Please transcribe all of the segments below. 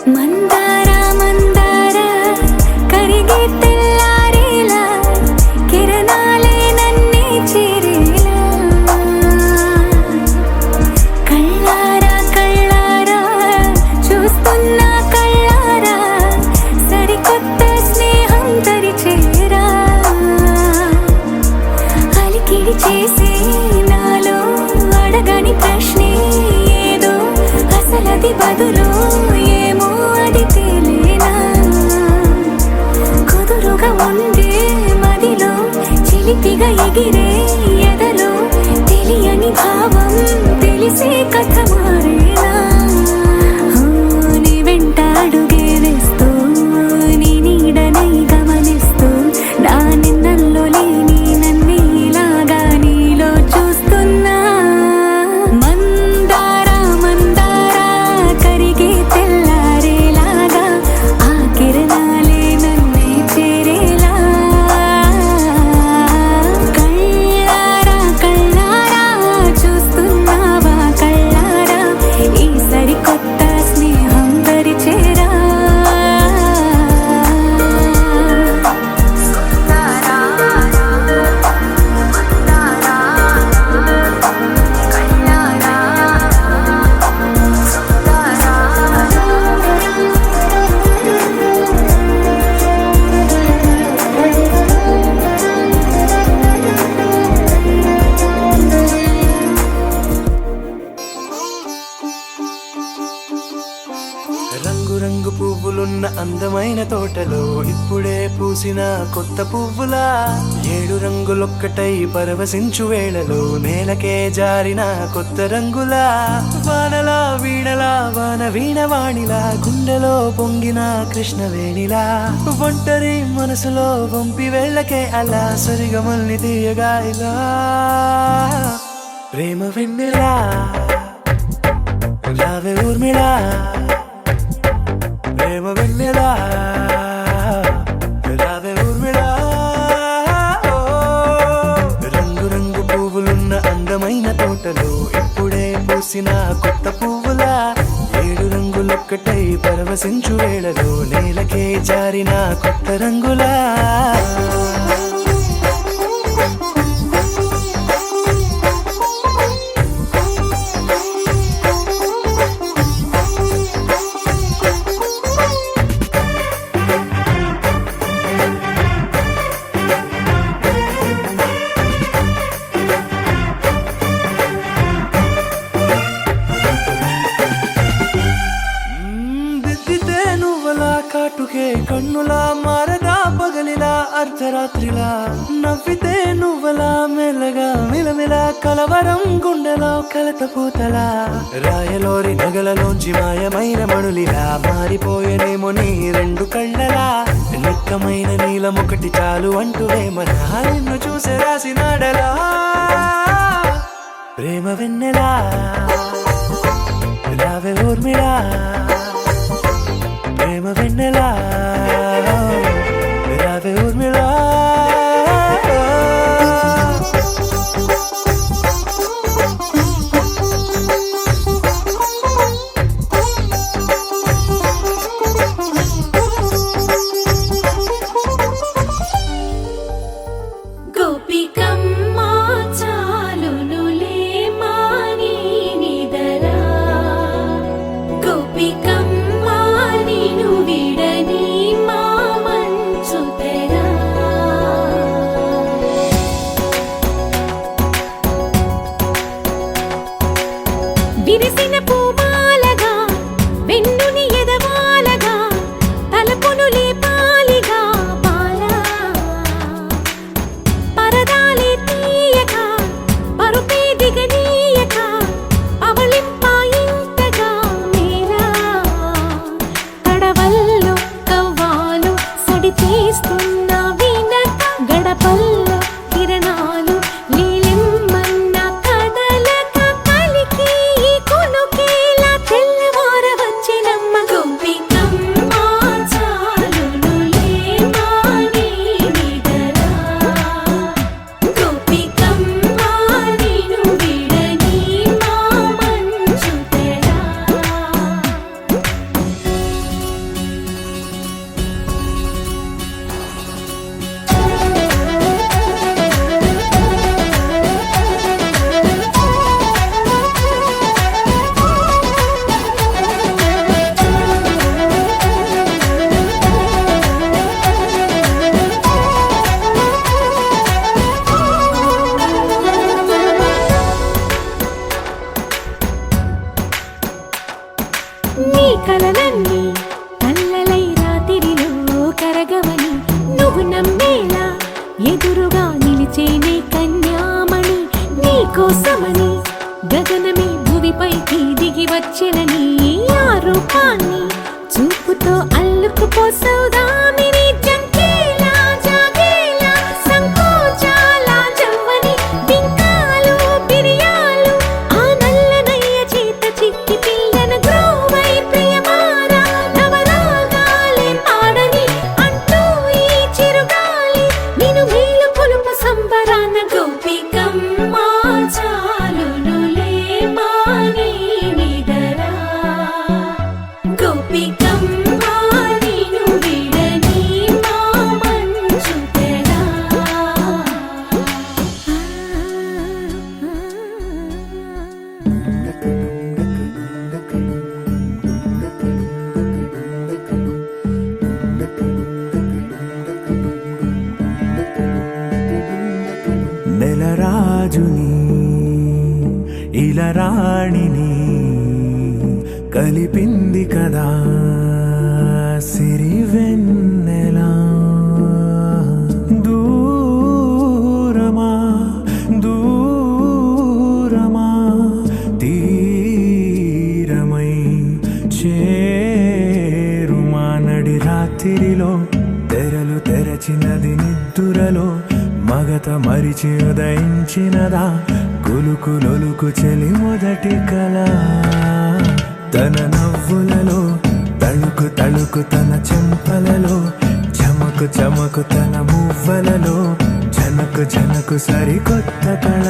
మందార మందార కరిగే తెల్లారేలా కిరణాలే నన్నే చేరేలా కళ్ళారా కళ్ళారా చూస్తున్నా కళ్ళారా సరికొత్త స్నేహం తరిచేరా అలికిడి చేసే నాలో అడగని ప్రశ్నే ఏదో అసలది బదులు ఏమో అది తేలేనా కుదురుగా ఉండే మదిలో చిలిపిగా ఎగిరే ఎదలో తెలియని భావం తెలిసే కథ మారేనా నీ వెంట అడుగే వేస్తూ నీ నీడనై గమనిస్తూ నా నిన్నల్లో లేని నన్నే ఇలాగా నీలో చూస్తున్నా మందార మందార కరిగే తెల్లారేలాగా ఆ కిరణాలే నన్నే చేరేలా కళ్ళారా కళ్ళారా చూస్తున్నావా కళ్ళారా ఈ సరికొత్త స్నేహం పరిచేరా రంగు రంగు పువ్వులున్న అందమైన తోటలో ఇప్పుడే పూసిన కొత్త పువ్వులా 7 రంగులొక్కటై పరవశించు వేళలో నేలకే జారిన కొత్త రంగులా వానలా వీణలా వాన వీణవాణిలా గుండెలో పొంగిన కృష్ణవేణిలా ఒంటరి మనసులో వంపి వెళ్ళకే అలా సరిగమల్ని తీయగా ఇలా ప్రేమ వెన్నెలా రావే ఊర్మిళా ప్రేమ వెన్నెలా రావే ఊర్మిళా రంగు రంగు పువ్వులున్న అందమైన తోటలో ఇప్పుడే పూసిన కొత్త పువ్వులా 7 రంగులొక్కటై పరవశించు వేళలో నేలకే జారిన కొత్త రంగులా దిద్దితే నువ్వలా కాటుకే కన్నులా మారదా పగలిలా అర్ధరాత్రిలా నవ్వితే నువ్వలా మెల్లగా మిలమిలా కలవరం గుండెలో కలత పూతలా రాయలోరి నగలలోంచి మాయమైన మణులిలా మారిపోయేనేమో నీ 2 కళ్ళలా నిక్కమైన నీలమొకటి చాలు అంటూ వేమనా నిన్ను చూసే రాసినాడలా ప్రేమ వెన్నెలా రావే ఊర్మిళా ప్రేమ వెన్నెలా రావే ఊర్మిళా గోపికమ్మ చాలునులే మాని నిదరా గోపిక నీ కలలన్నీ కల్లలై రాత్రిలో కరగవని నువ్వు నమ్మేలా ఎదురుగా నిలిచేనే కన్యామణి నీ కోసమని గగనమే భువిపైకి దిగి వచ్చెనని ఆ రూపాన్ని చూపుతో అల్లుకుపోసౌదామిని జంకేలా జాగేలా సంకోచాల జవ్వని బింకాలు బిరియాలు ఆ నల్లనయ్య చేత చిక్కి పిల్లన గ్రోవై ప్రియమారా నవరాగాలే పాడని అంటూ ఈ చిరుగాలి నిన్ను మేలు పులుపు సంబరాన గోపికమ్మ చాలునులే మాని నిదరా గోపికమ్మ నిన్ను విడని మా మంచు తెరా నెలరాజుని ఇలరాణిని కలిపింది కదా సిరివెన్నెలా దూరమా దూరమా తీరమై చేరుమా నడి రాత్రిలో తెరలు తెరచినది నిద్దురలో మగత మరిచి ఉదయించినదా కులుకులొలుకు చెలి మొదటి కళ తన నవ్వులలో తళుకు తళుకు తన చెంపలలో చమకు చమకు తన మువ్వలలో జనకు జనకు సరికొత్త కళ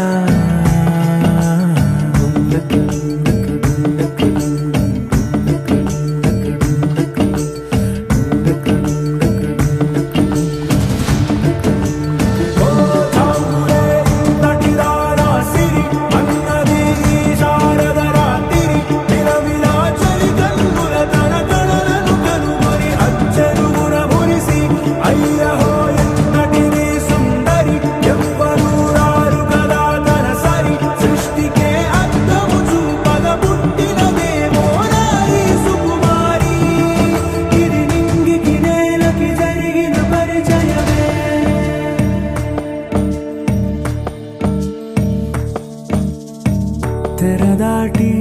తెరదాటి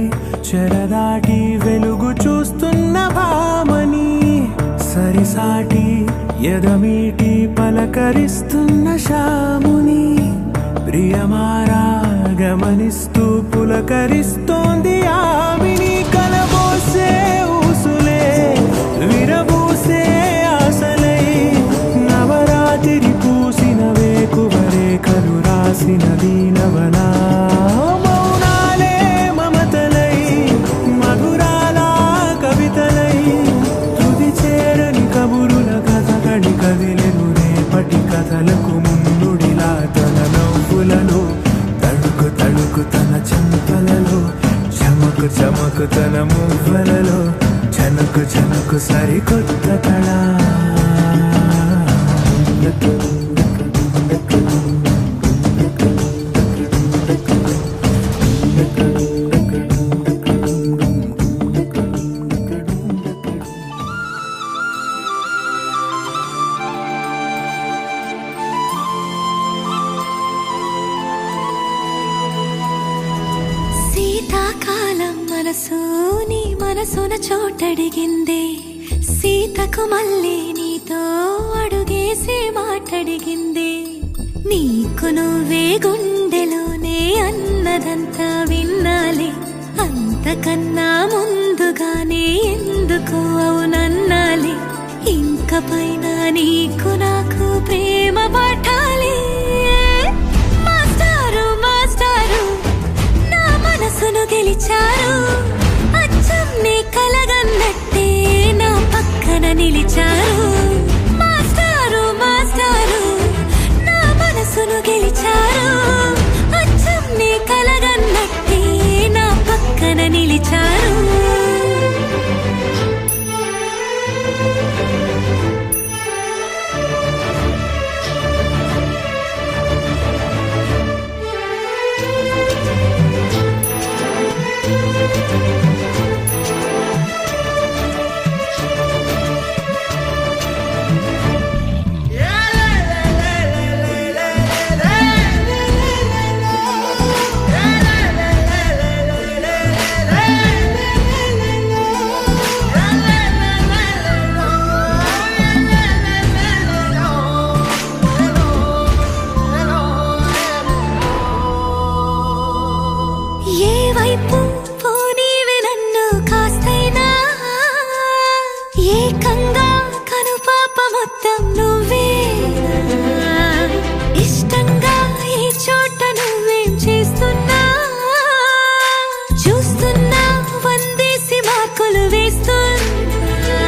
చెరదాటి వెలుగు చూస్తున్న భామని సరిసాటి ఎదమీటి పలకరిస్తున్న శాముని ప్రియమారా గమనిస్తూ పులకరిస్తోంది ఆవిని కలబోసే ఊసులే విరబూసే ఆశలై నవరాత్రి పూసిన వేకువరే కలు రాసిన దీనవనా కదిలెను రేపటి కథలకు ముందుడిలా తన నవ్వులలో తడుకు తడుకు తన చెంపలలో చమకు చమకు తన మువ్వలలో జనకు జనకు సరికొత్త కళ శీతాకాలం మనసు నీ మనసున చోటడిగిందే సీతకు మళ్ళీ నీతో అడుగేసి మాటడిగిందే నీకు నువ్వే గుండెలోనే అన్నదంతా విన్నాలే అంతకన్నా ముందుగానే ఎందుకు అవునన్నాలే ఇంక పైన నీకు నాకు ప్రేమ పట్టాలి మాస్టారు మాస్టారు నా మనసును గెలిచారు అచ్చం నీ కలగన్నట్టే నా పక్కన నిలిచారు మాస్టారు మాస్టారు నా మనసును గెలిచారు అచ్చం నీ కలగన్నట్టే నా పక్కన నిలిచారు వేస్తున్నా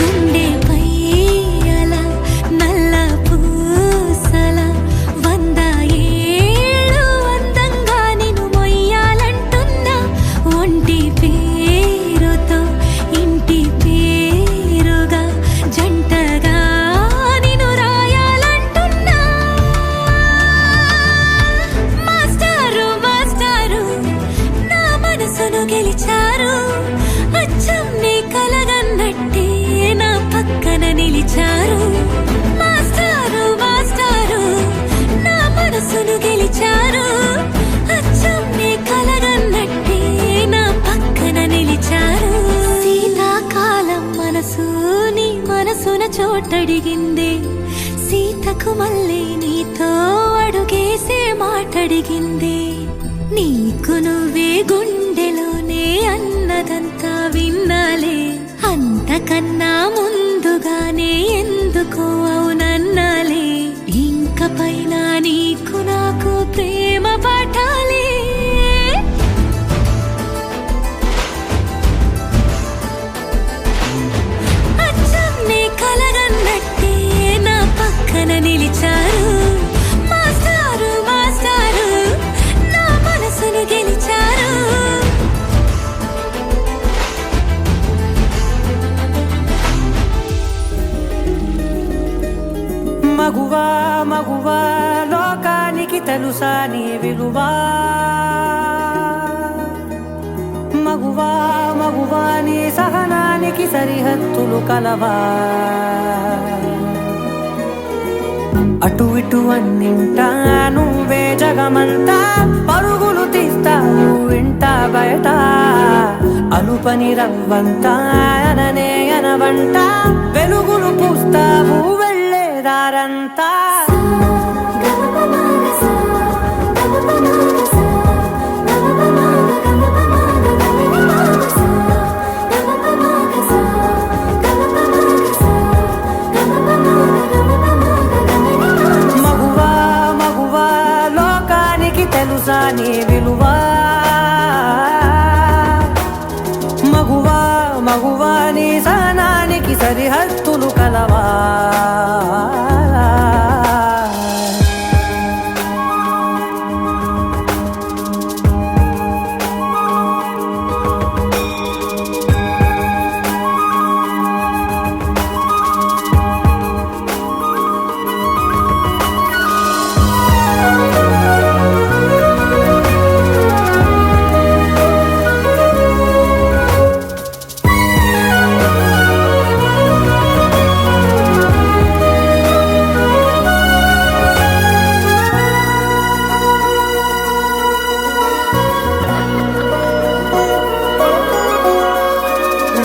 గుండెపై అలా నల్ల పూసల 100 ఏళ్ళు అందంగా నిన్ను మొయ్యాలంటున్నా ఒంటి పేరుతో ఇంటి పేరుగా జంటగా నిన్ను రాయాలంటున్నా మాస్టారు మాస్టారు నా మనసును గెలిచారు అచ్చం నీ కలగన్నట్టే నా పక్కన నిలిచారు మాస్టారు మాస్టారు నా మనసును గెలిచారు అచ్చం నీ కలగన్నట్టే నా పక్కన నిలిచారు శీతాకాలం మనసు నీ మనసున చోటడిగింది సీతకు మళ్ళీ నీతో అడుగేసే మాటడిగింది నీకు నువ్వే గుండెలోనే అన్నదంతా విన్నాలే అంతకన్నా ముందుగానే ఎందుకో అవునన్నాలే ఇంక పైన నీకు నాకు ప్రేమ పాఠాలే అచ్చం నీ కలగన్నట్టే నా పక్కన నిలిచారు మాస్టారు మాస్టారు నా మనసును గెలిచారు మగువా మగువా లోకానికి తెలుసా నీ విలువా మగువా మగువా నీ సహనానికి సరిహద్దులు కలవా అటు ఇటు అన్నింటా నువ్వే జగమంతా పరుగులు తీస్తావు ఇంట బయట అలుపని రవ్వంతా అననే అనవంట వెలుగులు పూస్తావు వెళ్ళేదారంతా మగువా మగువా లోకానికి తెలుసా నీ విలువా మగువా మగువా నీ సహనానికి సరిహద్దులు కలవా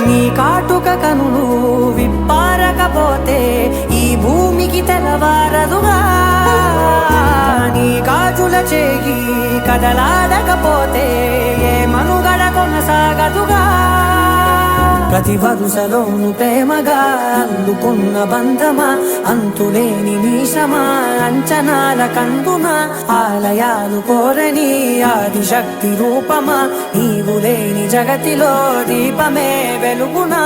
నీ కాటుక కనులు విప్పారకపోతే ఈ భూమికి తెలవారదుగా నీ గాజుల చేయి కదలాడకపోతే ఏ మనుగడ కొనసాగదుగా ప్రతి వరుసలోను ప్రేమగా అందుకున్న బంధమా అంతులేని నీశమా అంచనాల కందున ఆలయాలు కోరని ఆదిశక్తి రూపమా నీవు లేని జగతిలో దీపమే వెలుగునా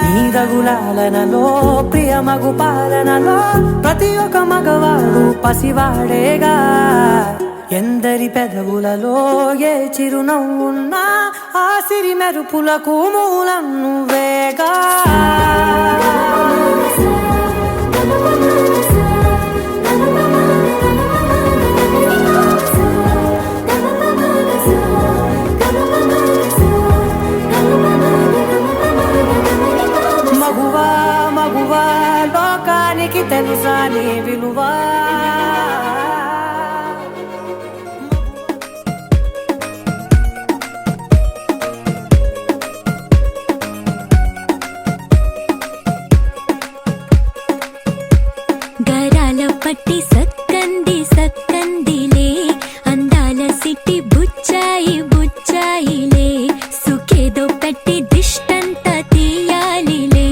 నీ రఘులాలనలో ప్రియమగు పాలనలో ప్రతి ఒక్క మగవాడు పసివాడేగా ఎందరి పెదవులలో ఏ చిరునవ్వున్నా ఆ సిరి మెరుపులకు మూలం నువ్వేగా మగువా మగువా లోకానికి తెలుసా నీ విలువా పట్టి సక్కంది సక్కందిలే అందాల సిట్టి బుచ్చాయి బుచ్చాయిలే సుఖేదో పెట్టి దిష్టంత తీయాలిలే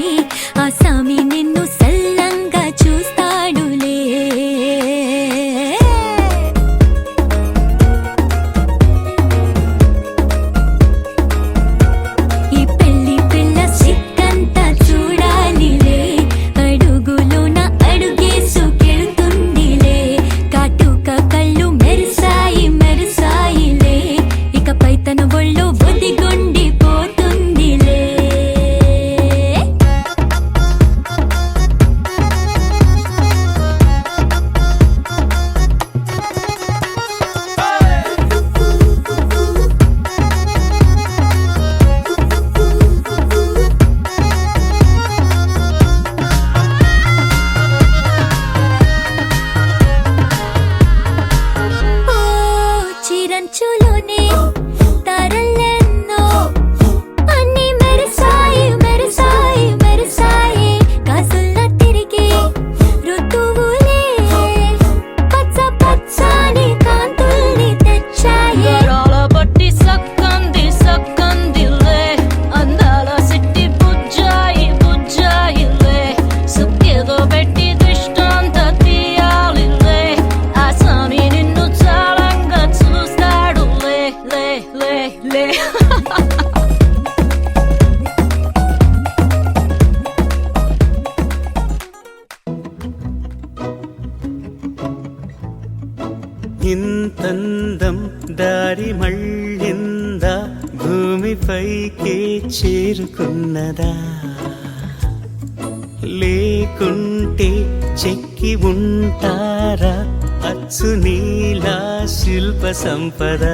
ఆ సామి నిన్ను సల్లంగా చూస్తాడులే చేరుకున్నదా లేకుంటే చెక్కి ఉంటారా అచ్చు నీలా శిల్ప సంపద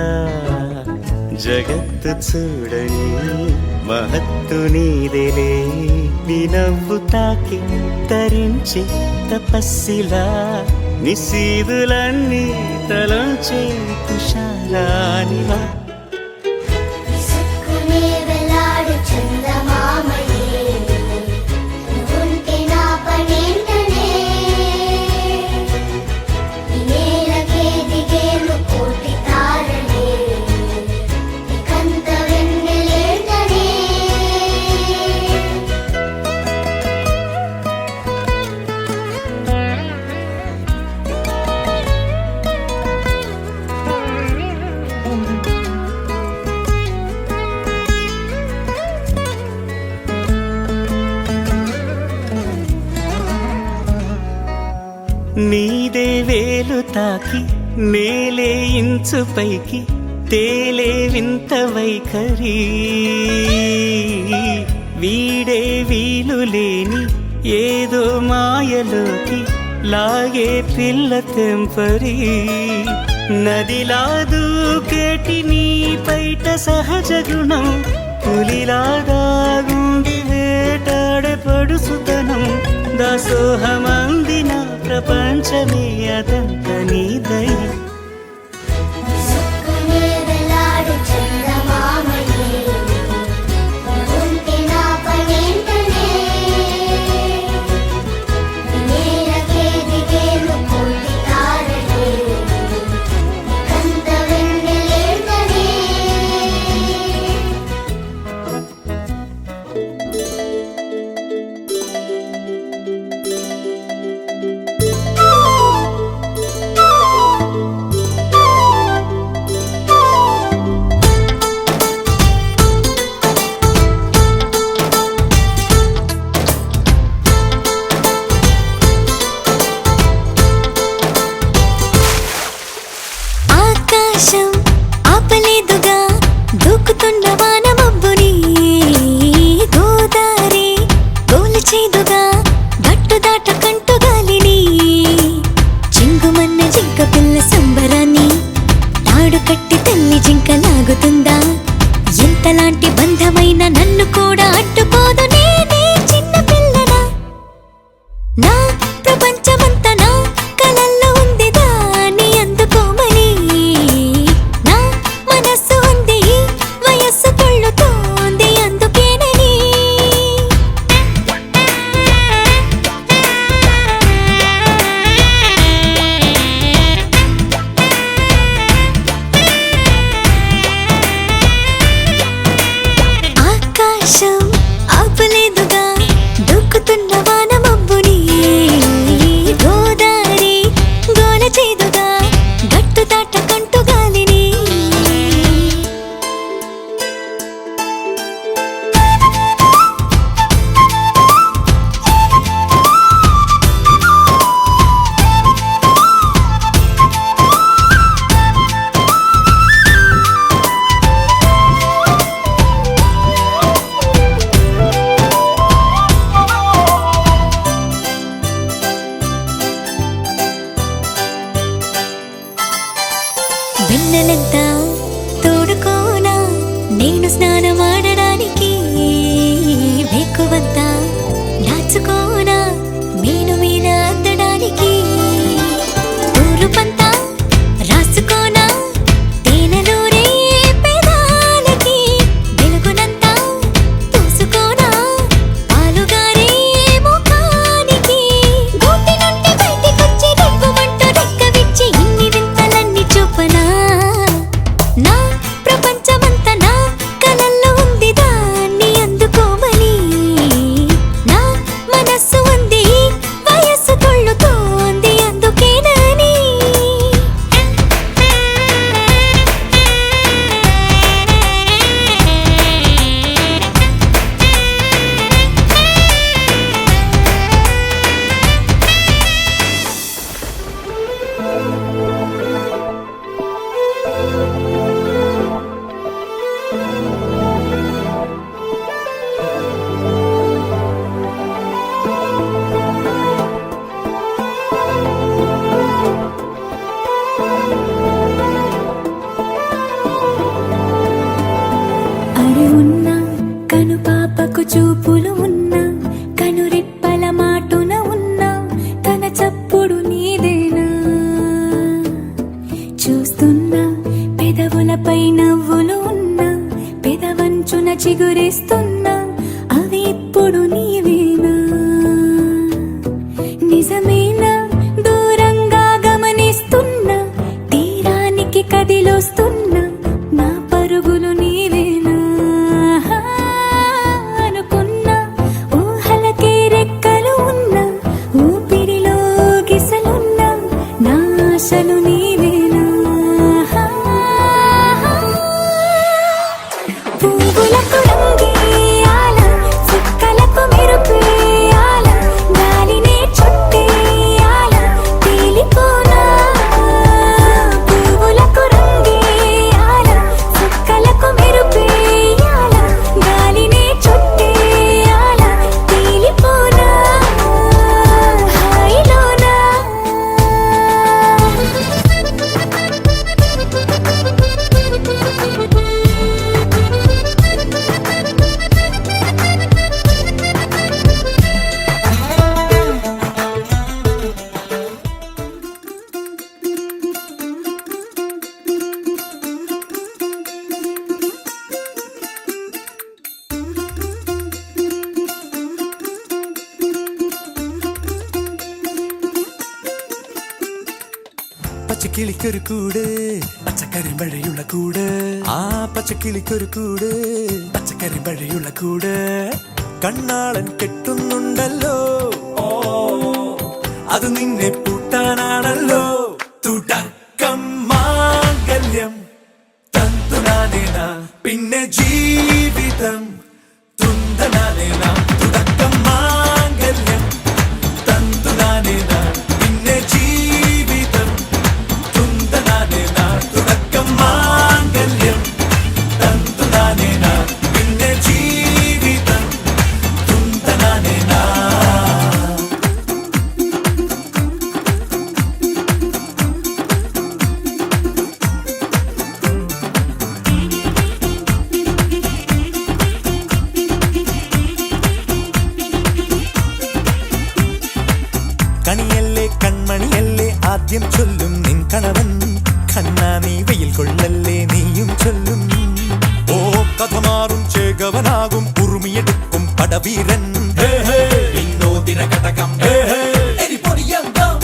జగత్తు చూడని మహత్తు నీదేలే నీ నవ్వు తాకి తరించే తపస్సిలా నిశీదులన్నీ తలంచే తుషారానివా విసుక్కునే వెలాడు చందమామయే నువ్వుంటే నా పనేంటనే ఈ నేలకే దిగేను కోటి తారలే ఇకంత వెన్నెలేంటనే నీదే వేలు తాకి నేలే ఇంచు పైకి తేలే వింత వైఖరి వీడే వీలు లేని ఏదో మాయలోకి లాగే పిల్ల తెంపరి నదిలా దూకేటి నీ పైట సహజ గుణం పులిలాదాగుండి వేటాడే పడుసుతనం దాసోహమందిన ప్రపంచమే అదంత నీ దయ విసుక్కునే వెలాడు చందమామయే నువ్వుంటే నా పనేంటనే ఈ నేలకే దిగేను కోటి తారలే ఇకంత వెన్నెలేంటనే ఆకాశం ఆపలేదుగా దూకుతున్న వాన మబ్బుని గోదారి గోలచేదుగా గట్టు దాటకంటు గాలిని చింగుమన్న జింక పిల్ల సంబరాన్ని తాడు కట్టి తల్లి జింక లాగుతుందా ఎంతలాంటి బంధమైన నన్ను కూడా అడ్డుకోదు నేనే చిన్న పిల్లనా నా ప్రపంచమంతా నా కలల్లో ఉంది దాన్ని అందుకోమని నా మనస్సు ఉంది ఈ వయస్సు పొళ్ళుతోంది అందుకేనని ఆకాశం ఆపలేదుగా దూకుతున్న వాన మబ్బుని గోదారి గోలచేదుగా గట్టు దాటకంటు గాలిని పాపకు చూపులు ఉన్నా కనురెప్పల మాటున ఉన్నా తన చప్పుడు నీదేనా చూస్తున్నా పెదవులపై నవ్వులు ఉన్నా పెదవంచున చిగురిస్తున్నా అవి ఇప్పుడు నీవేనా నిజమేనా దూరంగా గమనిస్తున్నా తీరానికి కదిలొస్తున్నా నా పరుగులు నీవేనా అనుకున్నా ఊహలకే రెక్కలు ఉన్నా ఊపిరిలో గిసలున్నా నా ఆశలు నీవేనా పువ్వులకు రంగేయాల చుక్కలకు మెరుపేయాల గాలినే చుట్టేయాల తేలిపోనా పువ్వులకు రంగేయాల చుక్కలకు మెరుపేయాల గాలినే చుట్టేయాల తేలిపోనా హాయిలోనా പച്ചക്കിളിക്കൊരു കൂട് പച്ചക്കരിമ്പഴയുള്ള കൂട് ആ പച്ചക്കിളിക്കൊരു കൂട് പച്ചക്കരിമ്പഴയുള്ള കൂട് കണ്ണാളൻ കെട്ടുന്നുണ്ടല്ലോ ഓ അത് നിന്നെ പൂട്ടാനാണല്ലോ തുടക്കം മാംഗല്യം തന്തുനാനേന പിന്നെ ജീവിതം തുന്തനാനേന തുടക്കം മാംഗല്യം തന്തുനാനേന പിന്നെ ജീവിതം തുന്തനാനേന തുടക്കം മാംഗല്യം തന്തുനാനേന പിന്നെ ജീവിതം തുന്തനാനേന കണിയല്ലേ കൺമണിയല്ലേ ആദ്യം ചൊല്ലും നിൻ കണവൻ കണ്ണാ നീ വെയിൽ കൊള്ളല്ലേ നീയും ചൊല്ലും ഓ കഥ മാറും ചേകവനാകും ഉറുമിയെടുക്കും പടവീരൻ വിനോദിന ഘടകം എരിപൊടിയന്തം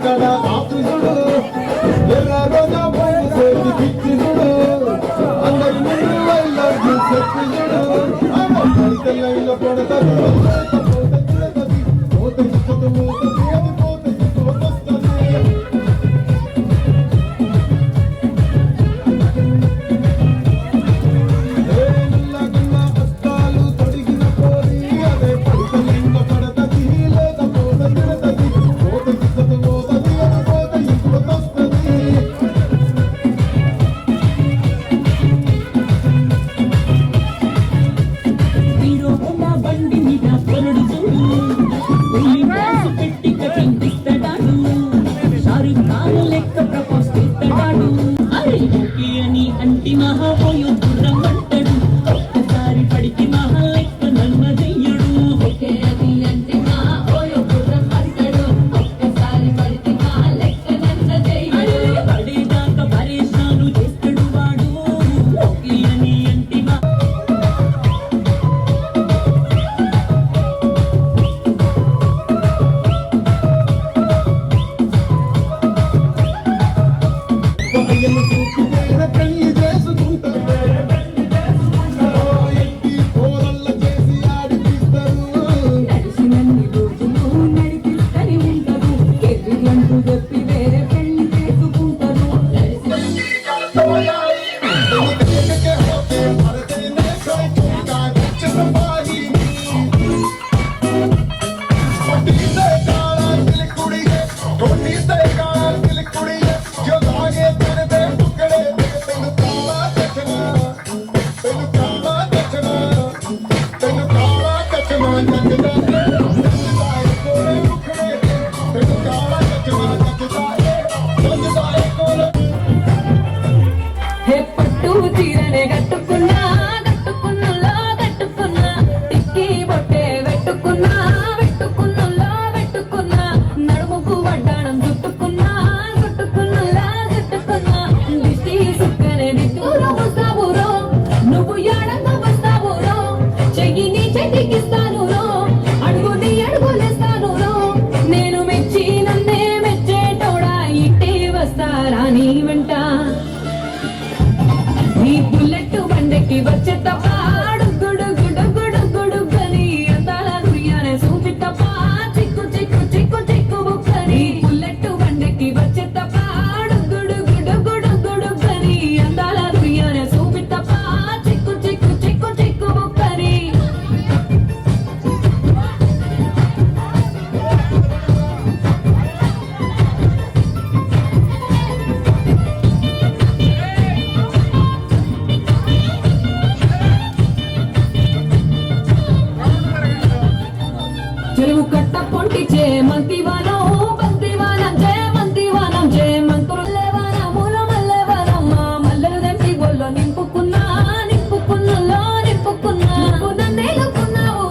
అక్కడ ఆఫీసుడు ఎర్ర రోజా పైన చేతి పిచ్చిసుడు అందరి ముందు వైలర్జీ చెప్పిసుడు పడితే లైన్లో పడతాడు పోతే చిక్కుతూ పోతుంది అది పోతే చిక్కుతొస్తుంది బండి మీద పొరడు చూడు పెట్టి కటింగిస్తాడు షారుఖ్ ఖాన్ లెక్క ప్రపోజ్ చేస్తాడు అరే ఓకే అని అంటి మహాపోయు దూరం అంటాడు ఒక్కసారి పడికి మహా లెక్క నమ్మదయ్యడు ఓకే అని అంటి మహాపోయు దూరం అంటాడు ఒక్కసారి పడికి మహా లెక్క నమ్మదయ్యడు పడేదాకా పరేషాను చేస్తాడు వాడు ఓకే అని అంటి పెళ్లి చేసుకుంటారు ఎట్టి కోరల్ల చేసి ఆడిపిస్తారు నడిచినన్ని రోజులు నడిపిస్తని ఉంటారు ఎదురంటూ చెప్పి వేరే పెళ్లి చేసుకుంటారు హే పట్టు చీరనే కట్టుకున్నా కట్టుకున్నలో కట్టుకున్నా టిక్కి బొట్టే పెట్టుకున్నా పెట్టుకున్నలో పెట్టుకున్నా నడుముకు వడ్డాణం చుట్టుకున్నా చుట్టుకున్నలా చుట్టుకున్నా దిష్టి సుక్కనే దిట్టులో వస్తావురో నువ్వు యాడంగా వస్తావురో చెయ్యిని చెయ్యికిస్తాను రో అడుగుని అడుగులేస్తాను రో నేను మెచ్చి నన్నే మెచ్చేటోడా ఇట్టే వస్తారా నీ వెంట నీ బుల్లెట్ బండెక్కి వచ్చే తపాడు గుడు గుడు గుడు గుడు గని అందాల దుర్యానే చూపి తపా చిక్కు చిక్కు చిక్కు చిక్కు బుక్కని బుల్లెట్ బండెక్కి వచ్చే తపాడు గుడు గుడు గుడు గుడు గని అందాల దుర్యానే చూపి తపా చిక్కు చిక్కు చిక్కు చిక్కు బుక్కని చెరువు కట్ట పొంటి చేమంతివానం బంతివానం చేమంతివానం చేమంతులేవానముల మల్లెవానమ్మ మల్లెలు తెంపి గొల్లో నింపుకున్నా నింపుకున్నలో నింపుకున్నా నువ్వు నన్నేలుకున్నావు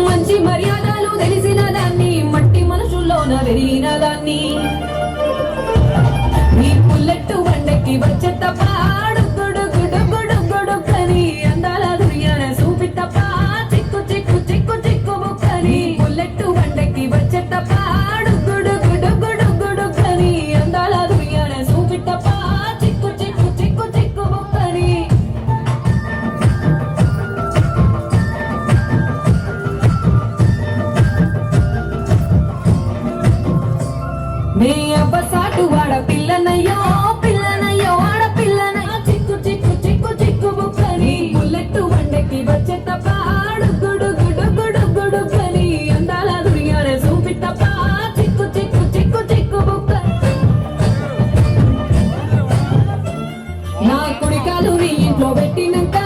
మంచి మర్యాదలు తెలిసిన దాన్ని మట్టి మనుషుల్లోన వెరిగిన దాన్ని నీ బుల్లెట్ బండెక్కి వచ్చే తపాడు గుడు గుడు గుడు గుడు కని అందాల దుర్యాన చూపి తపా చిక్కు చిక్కు చిక్కు చిక్కు బుక్కని బుల్లెట్ బండెక్కి వచ్చే తపాడు గుడు గుడు గుడు గుడు కని అందాల దుర్యాన చూపి తపా చిక్కు చిక్కు చిక్కు చిక్కు బుక్కని నీ అబ్బ సాటు వాడ పిల్లనయ్యో పిల్లనయ్యో ఆడ పిల్లనయ్యో చిక్కు చిక్కు చిక్కు చిక్కు బుక్కని బుల్లెట్ బండెక్కి వచ్చే తపాడు గుడు గుడు గుడు గుడు కని అందాల దుర్యానే చూపి తపా చిక్కు చిక్కు చిక్కు చిక్కు బుక్కని నా కుడికాలు నీ ఇంట్లో పెట్టినాక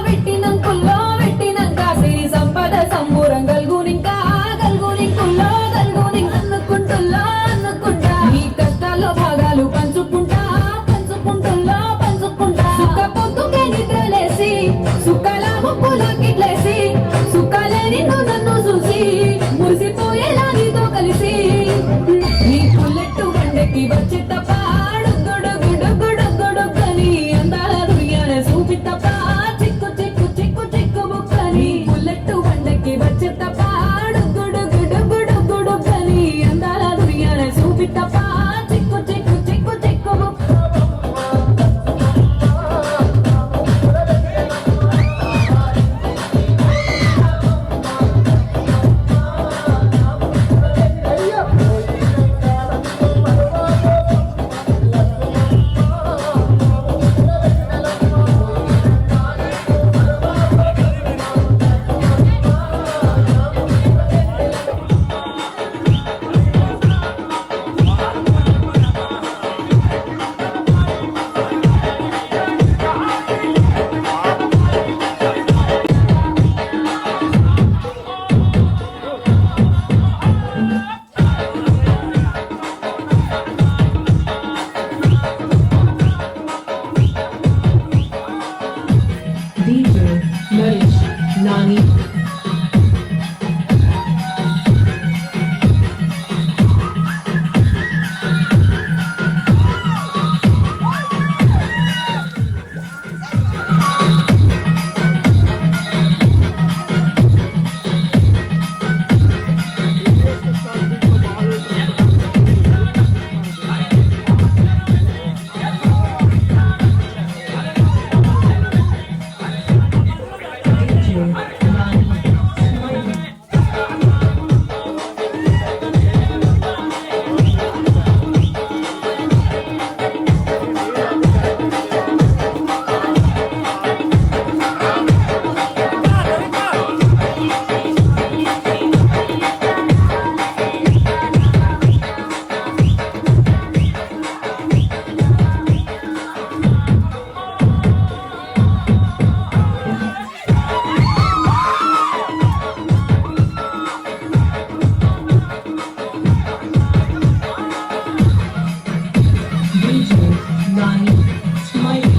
పెట్టినంకుల్లో పెట్టినాక సిరి సంపద సంబూరం గల్గునింకా గల్గునింకుల్లో గల్గుని అనుకుంటుల్లో అనుకుంటా నీ కష్టాల్లో భాగాలు పంచుకుంటా పంచుకుంటుల్లో పంచుకుంటా సుఖ పొద్దుకే నిద్రలేసి సుఖల ముప్పుల కిట్లేసి సుఖ Nani, Smiley.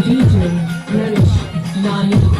DJ Narish, Nani.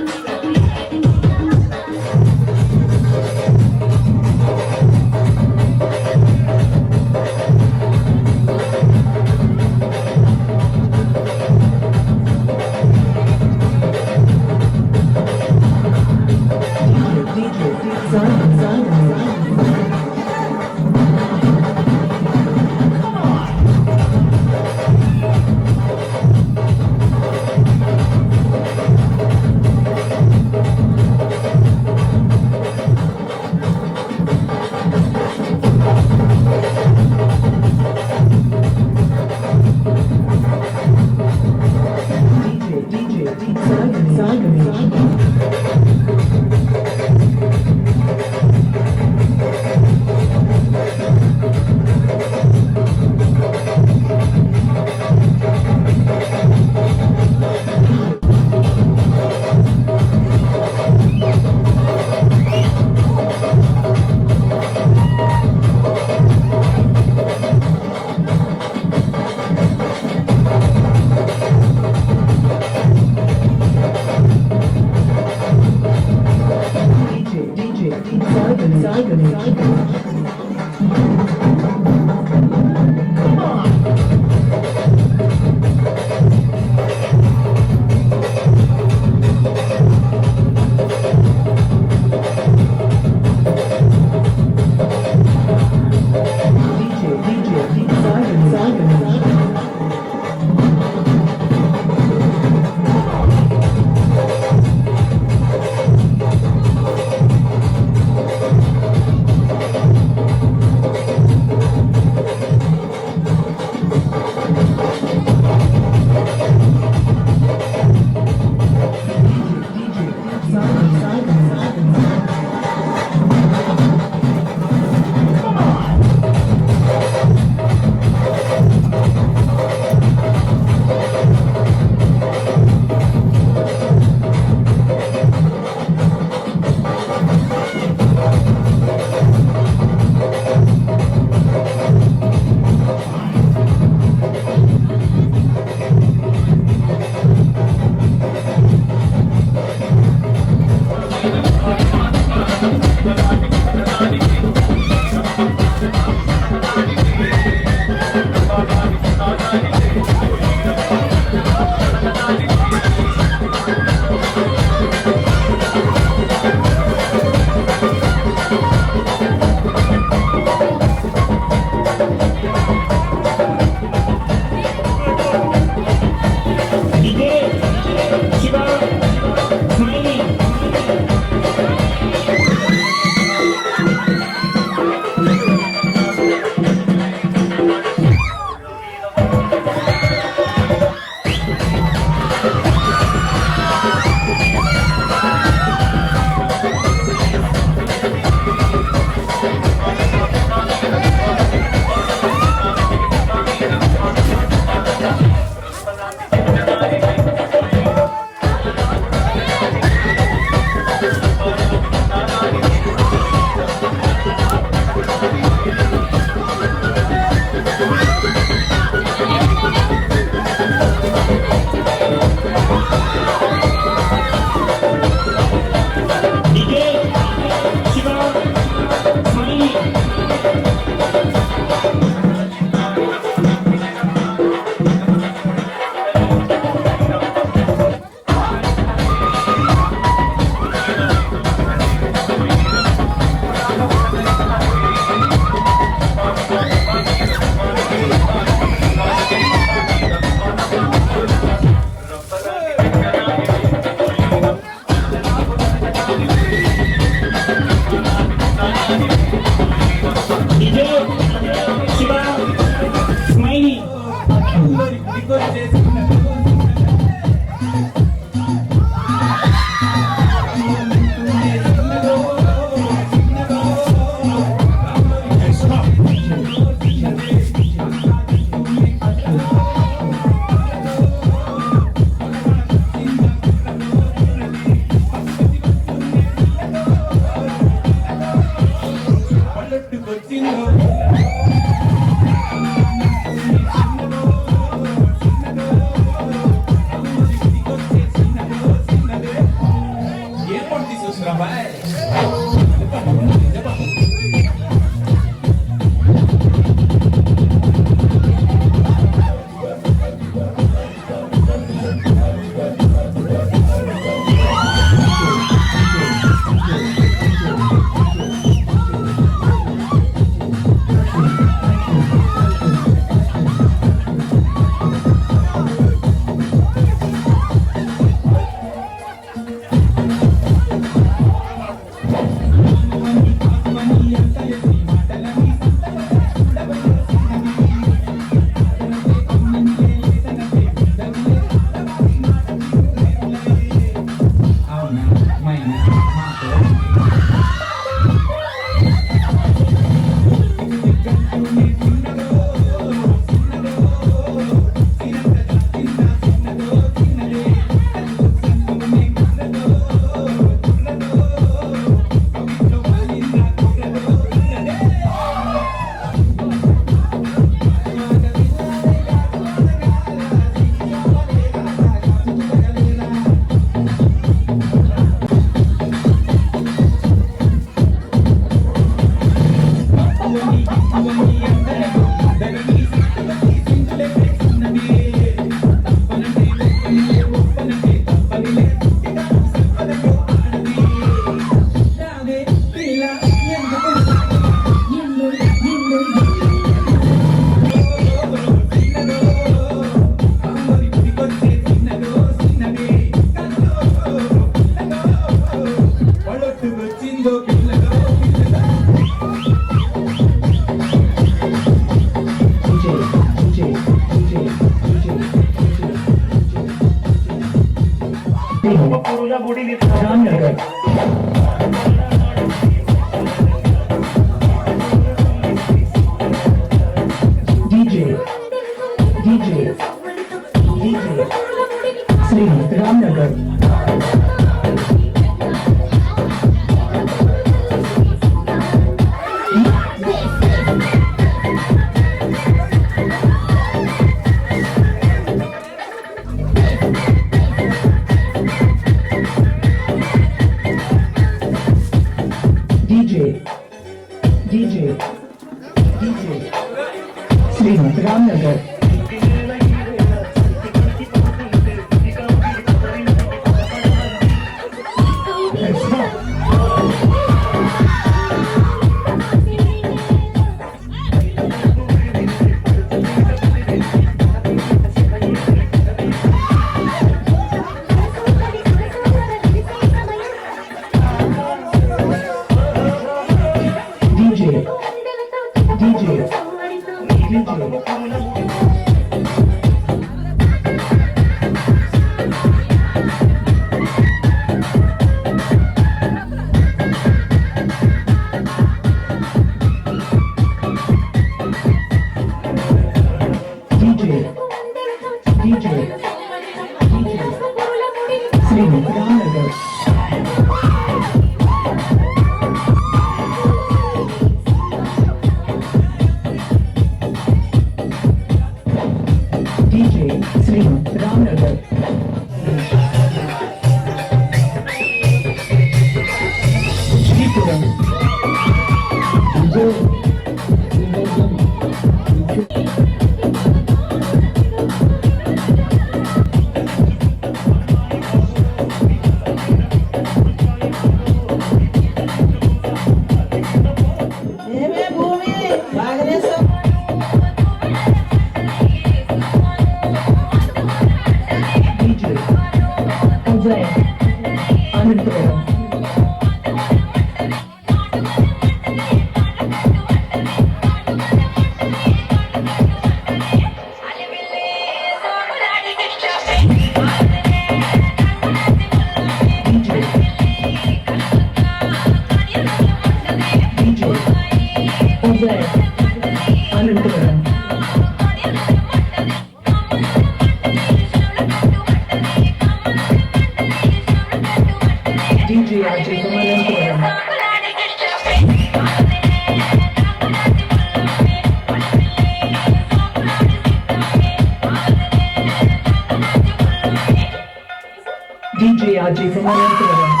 DJ RJ from Ananthapuram.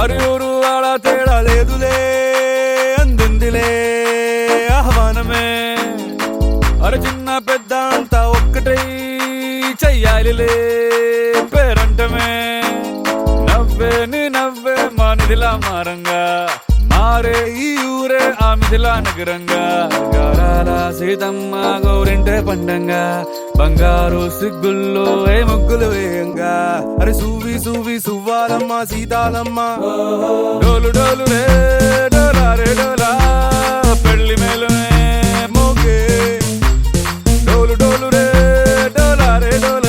అరి ఊరు వాడ తేడా లేదులే అందిందిలే ఆహ్వానమే అరే చిన్న పెద్ద అంతా ఒక్కటై చెయ్యాలిలే పేరంటమే నవ్వే నీ నవ్వే మా నిధిలా మారంగా మారే ఈ ఊరే ఆ మిథిలా నగరంగా గారాల సీతమ్మ గౌరింటే పండంగా బంగారు సిగ్గుల్లో ఏ ముగ్గులు వేయంగా అరే సూవి సూవి సువ్వాలమ్మ సీతాలమ్మ డోలు డోలు రే డోలా రే డోలా పెళ్లి మేలునే మోగే డోలు డోలు రే డోలా రే డోలా